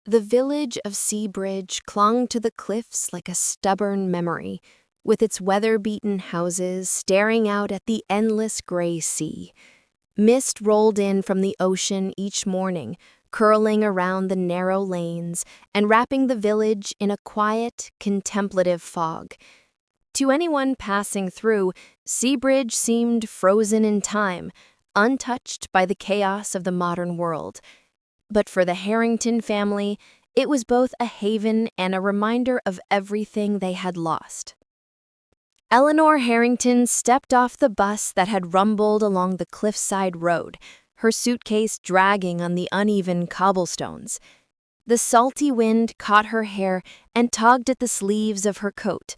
The village of Seabridge clung to the cliffs like a stubborn memory, with its weather-beaten houses staring out at the endless gray sea. Mist rolled in from the ocean each morning, curling around the narrow lanes and wrapping the village in a quiet, contemplative fog. To anyone passing through, Seabridge seemed frozen in time, untouched by the chaos of the modern world. But for the Harrington family, it was both a haven and a reminder of everything they had lost. Eleanor Harrington stepped off the bus that had rumbled along the cliffside road, her suitcase dragging on the uneven cobblestones. The salty wind caught her hair and tugged at the sleeves of her coat.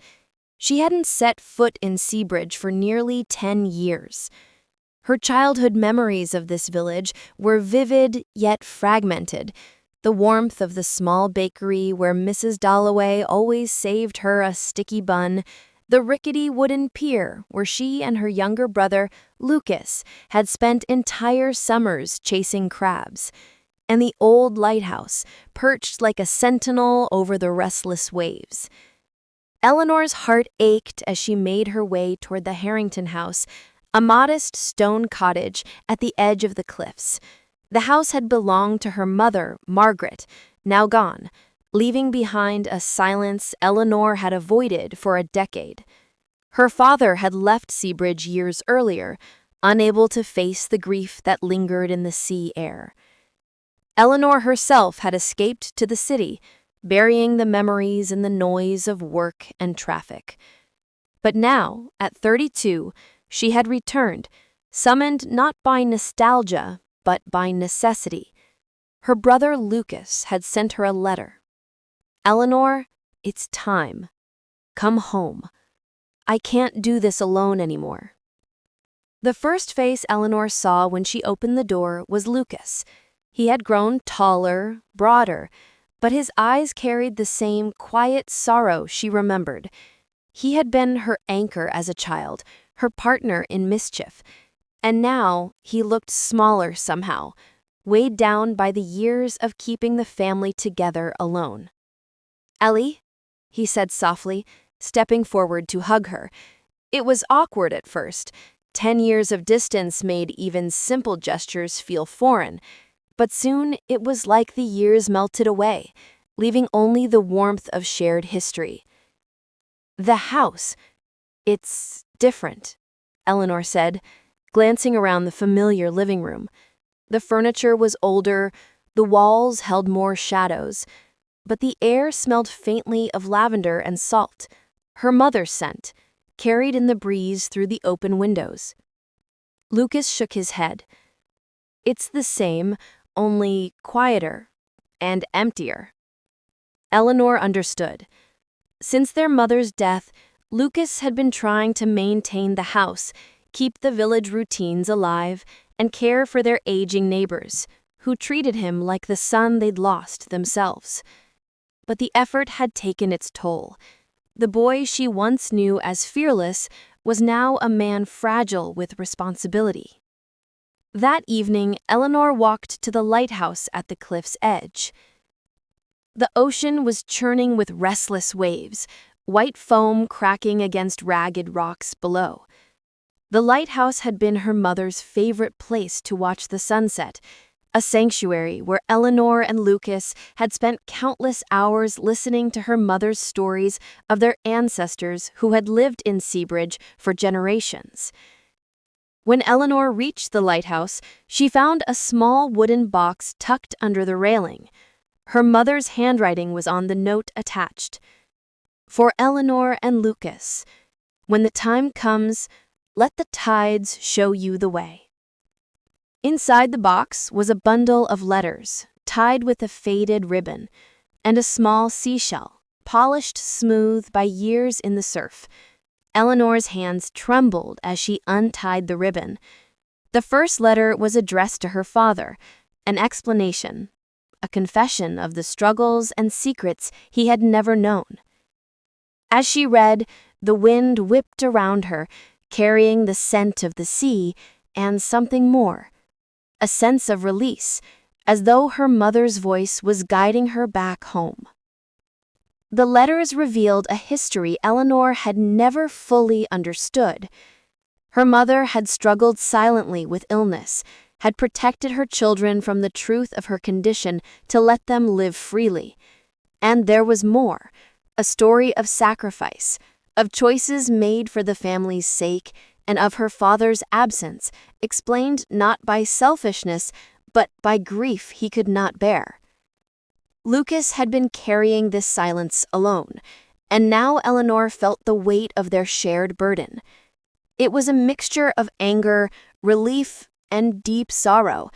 She hadn't set foot in Seabridge for nearly 10 years. Her childhood memories of this village were vivid yet fragmented. The warmth of the small bakery where Mrs. Dalloway always saved her a sticky bun, the rickety wooden pier where she and her younger brother, Lucas, had spent entire summers chasing crabs, and the old lighthouse, perched like a sentinel over the restless waves. Eleanor's heart ached as she made her way toward the Harrington house, a modest stone cottage at the edge of the cliffs. The house had belonged to her mother, Margaret, now gone, leaving behind a silence Eleanor had avoided for a decade. Her father had left Seabridge years earlier, unable to face the grief that lingered in the sea air. Eleanor herself had escaped to the city, burying the memories in the noise of work and traffic. But now, at 32, she had returned, summoned not by nostalgia, but by necessity. Her brother Lucas had sent her a letter. "Eleanor, it's time. Come home. I can't do this alone anymore." The first face Eleanor saw when she opened the door was Lucas. He had grown taller, broader, but his eyes carried the same quiet sorrow she remembered. He had been her anchor as a child, her partner in mischief, and now he looked smaller somehow, weighed down by the years of keeping the family together alone. "Ellie," he said softly, stepping forward to hug her. It was awkward at first. 10 years of distance made even simple gestures feel foreign, but soon it was like the years melted away, leaving only the warmth of shared history. "The house, it's different," Eleanor said, glancing around the familiar living room. The furniture was older, the walls held more shadows, but the air smelled faintly of lavender and salt, her mother's scent, carried in the breeze through the open windows. Lucas shook his head. "It's the same, only quieter and emptier." Eleanor understood. Since their mother's death, Lucas had been trying to maintain the house, keep the village routines alive, and care for their aging neighbors, who treated him like the son they'd lost themselves. But the effort had taken its toll. The boy she once knew as fearless was now a man fragile with responsibility. That evening, Eleanor walked to the lighthouse at the cliff's edge. The ocean was churning with restless waves, white foam cracking against ragged rocks below. The lighthouse had been her mother's favorite place to watch the sunset, a sanctuary where Eleanor and Lucas had spent countless hours listening to her mother's stories of their ancestors who had lived in Seabridge for generations. When Eleanor reached the lighthouse, she found a small wooden box tucked under the railing. Her mother's handwriting was on the note attached. "For Eleanor and Lucas, when the time comes, let the tides show you the way." Inside the box was a bundle of letters, tied with a faded ribbon, and a small seashell, polished smooth by years in the surf. Eleanor's hands trembled as she untied the ribbon. The first letter was addressed to her father, an explanation, a confession of the struggles and secrets he had never known. As she read, the wind whipped around her, carrying the scent of the sea and something more, a sense of release, as though her mother's voice was guiding her back home. The letters revealed a history Eleanor had never fully understood. Her mother had struggled silently with illness, had protected her children from the truth of her condition to let them live freely. And there was more, a story of sacrifice, of choices made for the family's sake, and of her father's absence, explained not by selfishness, but by grief he could not bear. Lucas had been carrying this silence alone, and now Eleanor felt the weight of their shared burden. It was a mixture of anger, relief, and deep sorrow.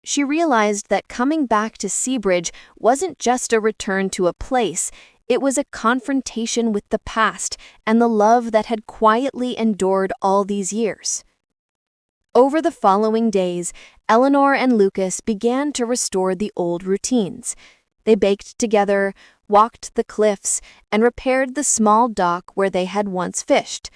She realized that coming back to Seabridge wasn't just a return to a place, it was a confrontation with the past and the love that had quietly endured all these years. Over the following days, Eleanor and Lucas began to restore the old routines. They baked together, walked the cliffs, and repaired the small dock where they had once fished.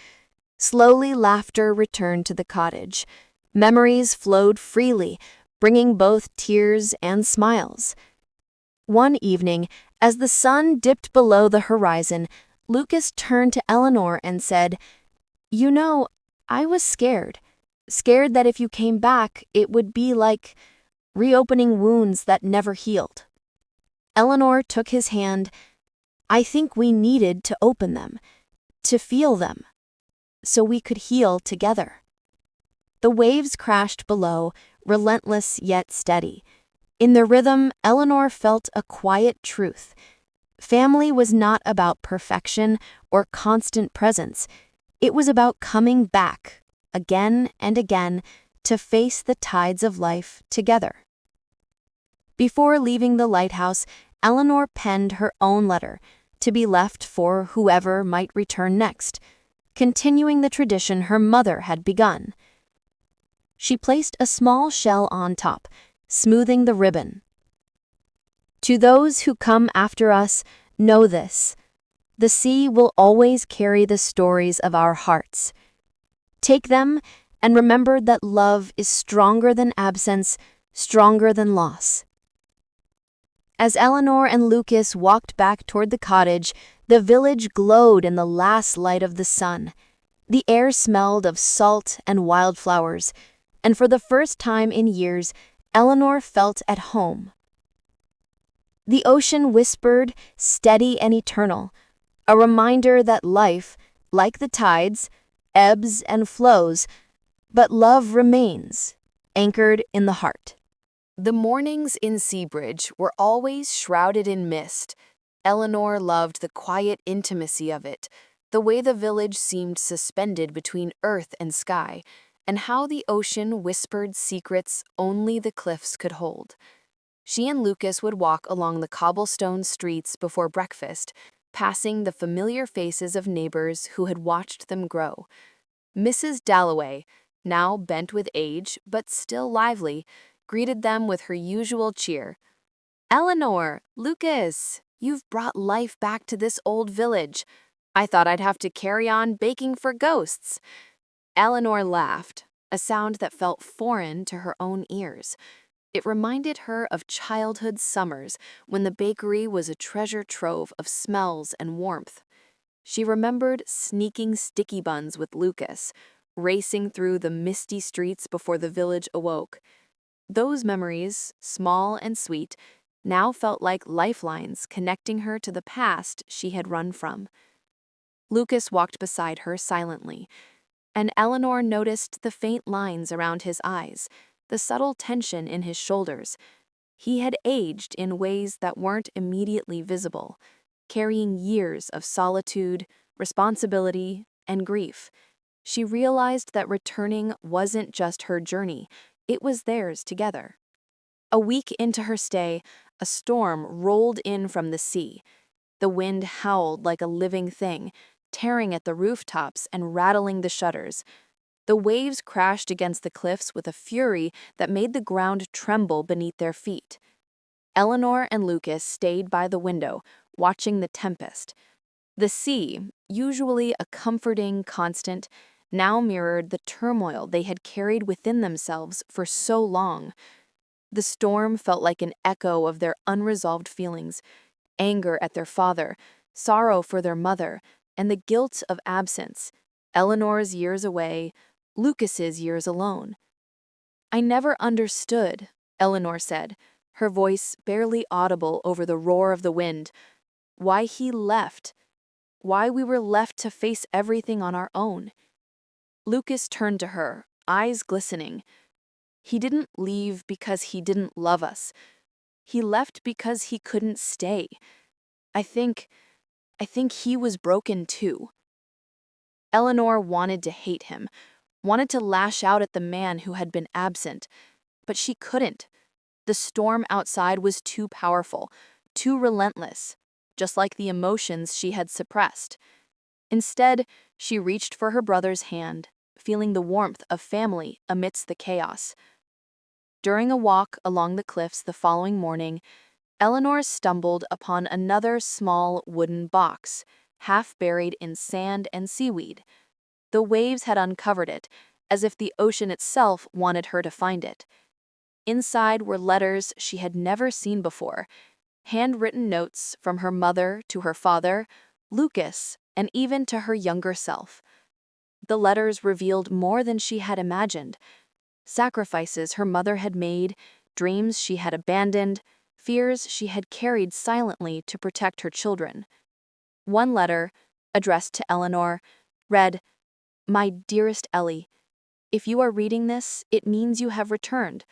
Slowly, laughter returned to the cottage. Memories flowed freely, bringing both tears and smiles. One evening, as the sun dipped below the horizon, Lucas turned to Eleanor and said, "You know, I was scared. Scared that if you came back, it would be like reopening wounds that never healed." Eleanor took his hand. "I think we needed to open them, to feel them, so we could heal together." The waves crashed below, relentless yet steady. In the rhythm, Eleanor felt a quiet truth. Family was not about perfection or constant presence. It was about coming back, again and again, to face the tides of life together. Before leaving the lighthouse, Eleanor penned her own letter, to be left for whoever might return next, continuing the tradition her mother had begun. She placed a small shell on top, smoothing the ribbon. "To those who come after us, know this: the sea will always carry the stories of our hearts. Take them and remember that love is stronger than absence, stronger than loss." As Eleanor and Lucas walked back toward the cottage, the village glowed in the last light of the sun. The air smelled of salt and wildflowers, and for the first time in years, Eleanor felt at home. The ocean whispered, steady and eternal, a reminder that life, like the tides, ebbs and flows, but love remains, anchored in the heart. The mornings in Seabridge were always shrouded in mist. Eleanor loved the quiet intimacy of it, the way the village seemed suspended between earth and sky, and how the ocean whispered secrets only the cliffs could hold. She and Lucas would walk along the cobblestone streets before breakfast, passing the familiar faces of neighbors who had watched them grow. Mrs. Dalloway, now bent with age but still lively, greeted them with her usual cheer. "Eleanor, Lucas, you've brought life back to this old village. I thought I'd have to carry on baking for ghosts." Eleanor laughed, a sound that felt foreign to her own ears. It reminded her of childhood summers when the bakery was a treasure trove of smells and warmth. She remembered sneaking sticky buns with Lucas, racing through the misty streets before the village awoke. Those memories, small and sweet, now felt like lifelines connecting her to the past she had run from. Lucas walked beside her silently, and Eleanor noticed the faint lines around his eyes, the subtle tension in his shoulders. He had aged in ways that weren't immediately visible, carrying years of solitude, responsibility, and grief. She realized that returning wasn't just her journey, it was theirs together. A week into her stay, a storm rolled in from the sea. The wind howled like a living thing, tearing at the rooftops and rattling the shutters. The waves crashed against the cliffs with a fury that made the ground tremble beneath their feet. Eleanor and Lucas stayed by the window, watching the tempest. The sea, usually a comforting constant, now mirrored the turmoil they had carried within themselves for so long. The storm felt like an echo of their unresolved feelings: anger at their father, sorrow for their mother, and the guilt of absence. Eleanor's years away, Lucas's years alone. "I never understood," Eleanor said, her voice barely audible over the roar of the wind, "why he left, why we were left to face everything on our own." Lucas turned to her, eyes glistening. "He didn't leave because he didn't love us. He left because he couldn't stay. I think he was broken too." Eleanor wanted to hate him, wanted to lash out at the man who had been absent, but she couldn't. The storm outside was too powerful, too relentless, just like the emotions she had suppressed. Instead, she reached for her brother's hand, feeling the warmth of family amidst the chaos. During a walk along the cliffs the following morning, Eleanor stumbled upon another small wooden box, half buried in sand and seaweed. The waves had uncovered it, as if the ocean itself wanted her to find it. Inside were letters she had never seen before, handwritten notes from her mother to her father, Lucas, and even to her younger self. The letters revealed more than she had imagined: sacrifices her mother had made, dreams she had abandoned, fears she had carried silently to protect her children. One letter, addressed to Eleanor, read, "My dearest Ellie, if you are reading this, it means you have returned.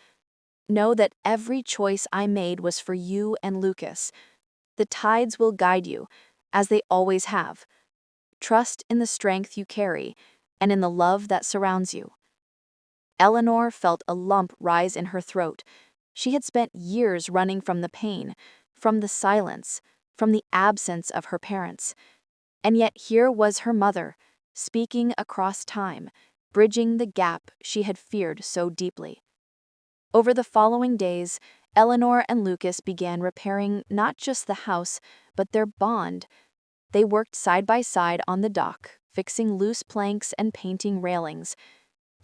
Know that every choice I made was for you and Lucas. The tides will guide you, as they always have. Trust in the strength you carry and in the love that surrounds you." Eleanor felt a lump rise in her throat. She had spent years running from the pain, from the silence, from the absence of her parents. And yet here was her mother, speaking across time, bridging the gap she had feared so deeply. Over the following days, Eleanor and Lucas began repairing not just the house, but their bond. They worked side by side on the dock, fixing loose planks and painting railings.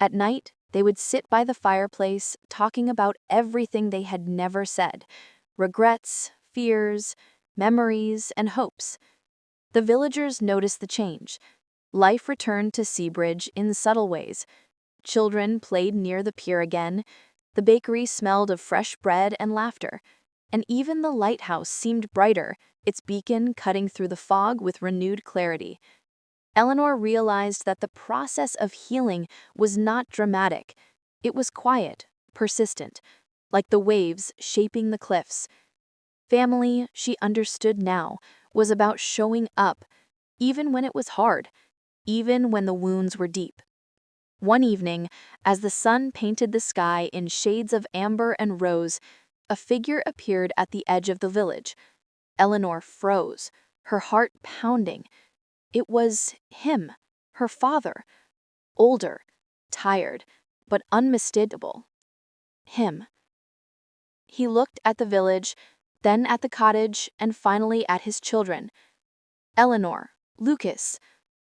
At night, they would sit by the fireplace, talking about everything they had never said: regrets, fears, memories, and hopes. The villagers noticed the change. Life returned to Seabridge in subtle ways. Children played near the pier again. The bakery smelled of fresh bread and laughter, and even the lighthouse seemed brighter, its beacon cutting through the fog with renewed clarity. Eleanor realized that the process of healing was not dramatic. It was quiet, persistent, like the waves shaping the cliffs. Family, she understood now, was about showing up, even when it was hard, even when the wounds were deep. One evening, as the sun painted the sky in shades of amber and rose, a figure appeared at the edge of the village. Eleanor froze, her heart pounding. It was him, her father, older, tired, but unmistakable. Him. He looked at the village, then at the cottage, and finally at his children. "Eleanor, Lucas,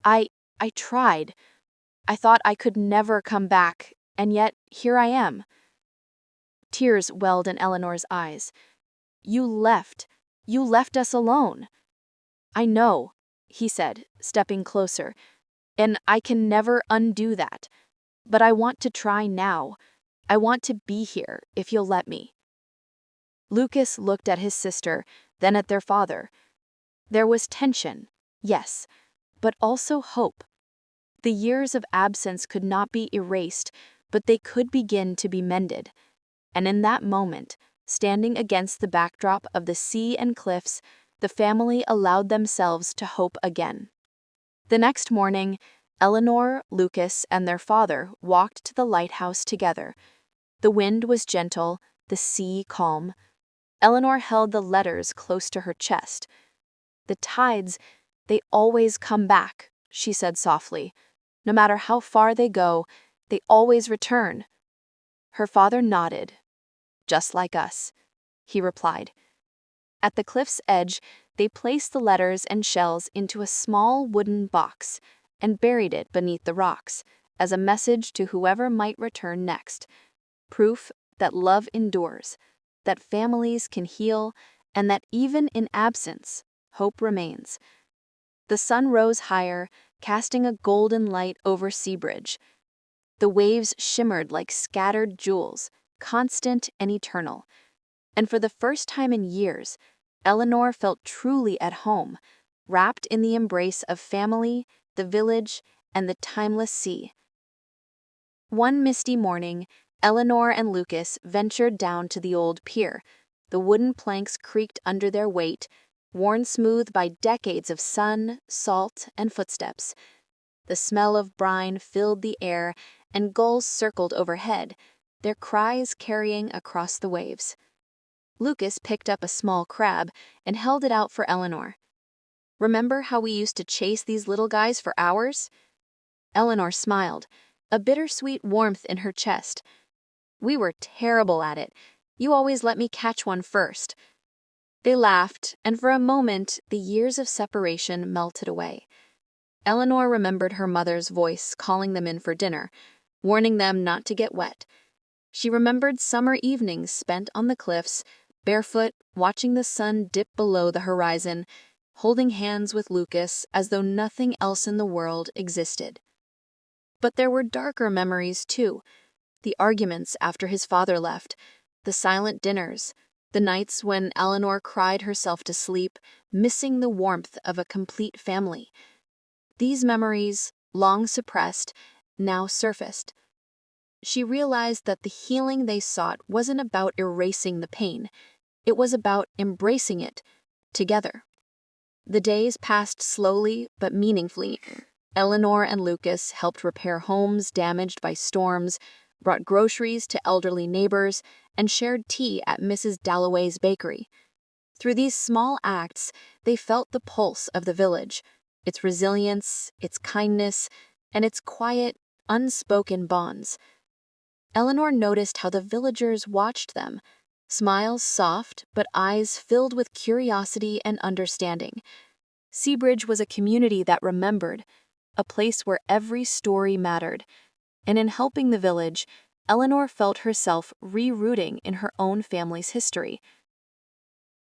I tried. I thought I could never come back, and yet here I am." Tears welled in Eleanor's eyes. You left us alone." "I know," he said, stepping closer, "and I can never undo that. But I want to try now. I want to be here, if you'll let me." Lucas looked at his sister, then at their father. There was tension, yes, but also hope. The years of absence could not be erased, but they could begin to be mended. And in that moment, standing against the backdrop of the sea and cliffs, the family allowed themselves to hope again. The next morning, Eleanor, Lucas, and their father walked to the lighthouse together. The wind was gentle, the sea calm. Eleanor held the letters close to her chest. "The tides, they always come back," she said softly. "No matter how far they go, they always return." Her father nodded. "Just like us," he replied. At the cliff's edge, they placed the letters and shells into a small wooden box and buried it beneath the rocks, as a message to whoever might return next. Proof that love endures, that families can heal, and that even in absence, hope remains. The sun rose higher, casting a golden light over Seabridge. The waves shimmered like scattered jewels, constant and eternal. And for the first time in years, Eleanor felt truly at home, wrapped in the embrace of family, the village, and the timeless sea. One misty morning, Eleanor and Lucas ventured down to the old pier. The wooden planks creaked under their weight, worn smooth by decades of sun, salt, and footsteps. The smell of brine filled the air, and gulls circled overhead, their cries carrying across the waves. Lucas picked up a small crab and held it out for Eleanor. "Remember how we used to chase these little guys for hours?" Eleanor smiled, a bittersweet warmth in her chest. "We were terrible at it. You always let me catch one first." They laughed, and for a moment the years of separation melted away. Eleanor remembered her mother's voice calling them in for dinner, warning them not to get wet. She remembered summer evenings spent on the cliffs, barefoot, watching the sun dip below the horizon, holding hands with Lucas as though nothing else in the world existed. But there were darker memories too. The arguments after his father left, the silent dinners, the nights when Eleanor cried herself to sleep, missing the warmth of a complete family. These memories, long suppressed, now surfaced. She realized that the healing they sought wasn't about erasing the pain. It was about embracing it together. The days passed slowly but meaningfully. Eleanor and Lucas helped repair homes damaged by storms, brought groceries to elderly neighbors, and shared tea at Mrs. Dalloway's bakery. Through these small acts, they felt the pulse of the village, its resilience, its kindness, and its quiet, unspoken bonds. Eleanor noticed how the villagers watched them, smiles soft but eyes filled with curiosity and understanding. Seabridge was a community that remembered, a place where every story mattered, and in helping the village, Eleanor felt herself re-rooting in her own family's history.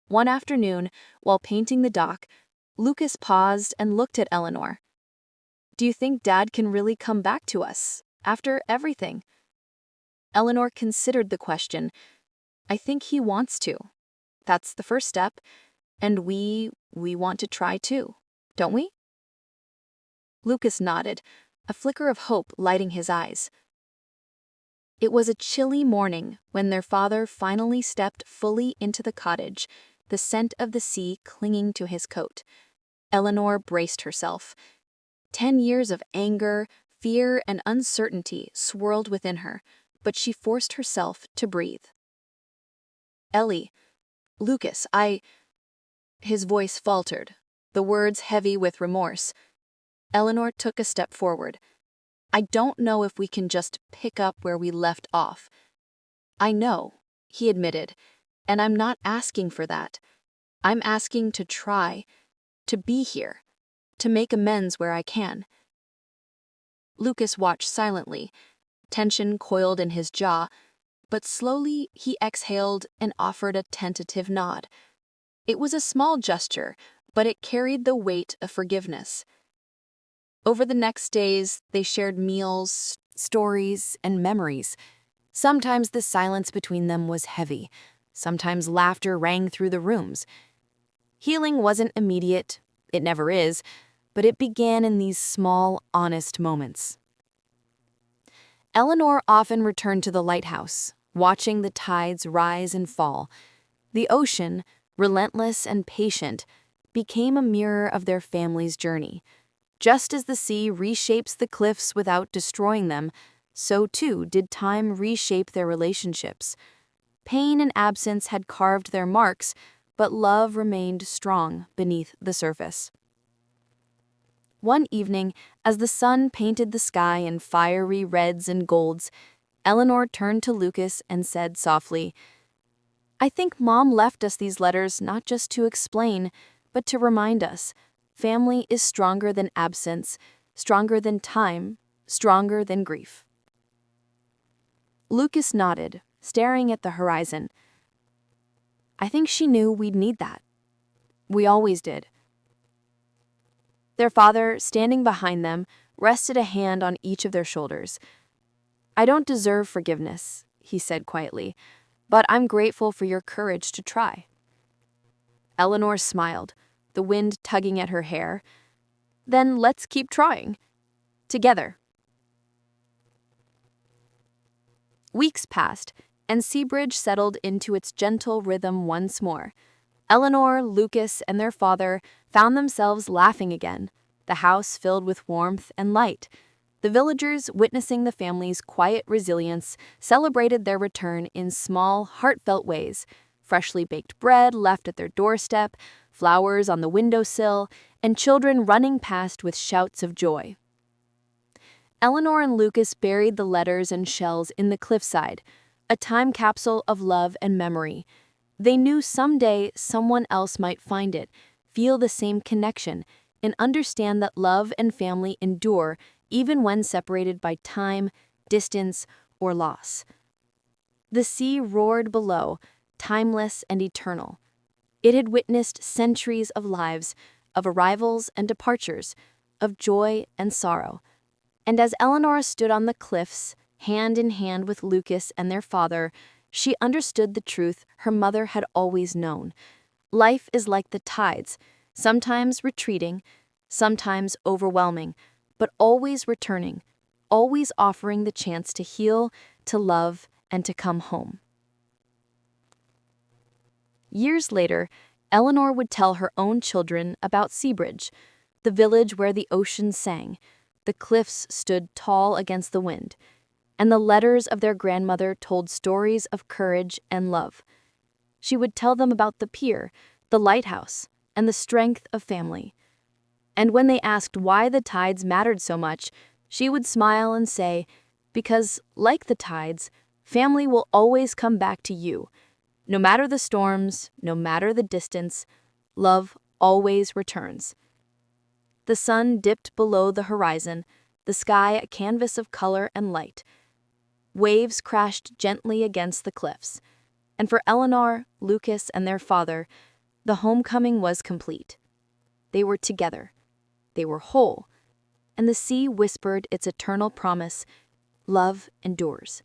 One afternoon, while painting the dock, Lucas paused and looked at Eleanor. "Do you think Dad can really come back to us, after everything?" Eleanor considered the question. "I think he wants to. That's the first step, and we want to try too, don't we?" Lucas nodded, a flicker of hope lighting his eyes. It was a chilly morning when their father finally stepped fully into the cottage, the scent of the sea clinging to his coat. Eleanor braced herself. 10 years of anger, fear, and uncertainty swirled within her, but she forced herself to breathe. "Ellie, Lucas, His voice faltered, the words heavy with remorse. Eleanor took a step forward. "I don't know if we can just pick up where we left off." "I know," he admitted, "and I'm not asking for that. I'm asking to try, to be here, to make amends where I can." Lucas watched silently, tension coiled in his jaw, but slowly he exhaled and offered a tentative nod. It was a small gesture, but it carried the weight of forgiveness. Over the next days, they shared meals, stories, and memories. Sometimes the silence between them was heavy. Sometimes laughter rang through the rooms. Healing wasn't immediate, it never is, but it began in these small, honest moments. Eleanor often returned to the lighthouse, watching the tides rise and fall. The ocean, relentless and patient, became a mirror of their family's journey. Just as the sea reshapes the cliffs without destroying them, so too did time reshape their relationships. Pain and absence had carved their marks, but love remained strong beneath the surface. One evening, as the sun painted the sky in fiery reds and golds, Eleanor turned to Lucas and said softly, "I think Mom left us these letters not just to explain, but to remind us. Family is stronger than absence, stronger than time, stronger than grief." Lucas nodded, staring at the horizon. I think she knew we'd need that. We always did. Their father, standing behind them, rested a hand on each of their shoulders. I don't deserve forgiveness, he said quietly, but I'm grateful for your courage to try. Eleanor smiled, the wind tugging at her hair. Then let's keep trying. Together. Weeks passed, and Seabridge settled into its gentle rhythm once more. Eleanor, Lucas, and their father found themselves laughing again, the house filled with warmth and light. The villagers, witnessing the family's quiet resilience, celebrated their return in small, heartfelt ways. Freshly baked bread left at their doorstep, flowers on the windowsill, and children running past with shouts of joy. Eleanor and Lucas buried the letters and shells in the cliffside, a time capsule of love and memory. They knew someday someone else might find it, feel the same connection, and understand that love and family endure even when separated by time, distance, or loss. The sea roared below, timeless and eternal. It had witnessed centuries of lives, of arrivals and departures, of joy and sorrow. And as Eleanor stood on the cliffs, hand in hand with Lucas and their father, she understood the truth her mother had always known. Life is like the tides, sometimes retreating, sometimes overwhelming, but always returning, always offering the chance to heal, to love, and to come home. Years later, Eleanor would tell her own children about Seabridge, the village where the ocean sang, the cliffs stood tall against the wind, and the letters of their grandmother told stories of courage and love. She would tell them about the pier, the lighthouse, and the strength of family. And when they asked why the tides mattered so much, she would smile and say, because, like the tides, family will always come back to you. No matter the storms, no matter the distance, love always returns. The sun dipped below the horizon, the sky a canvas of color and light. Waves crashed gently against the cliffs, and for Eleanor, Lucas, and their father, the homecoming was complete. They were together. They were whole, and the sea whispered its eternal promise, love endures.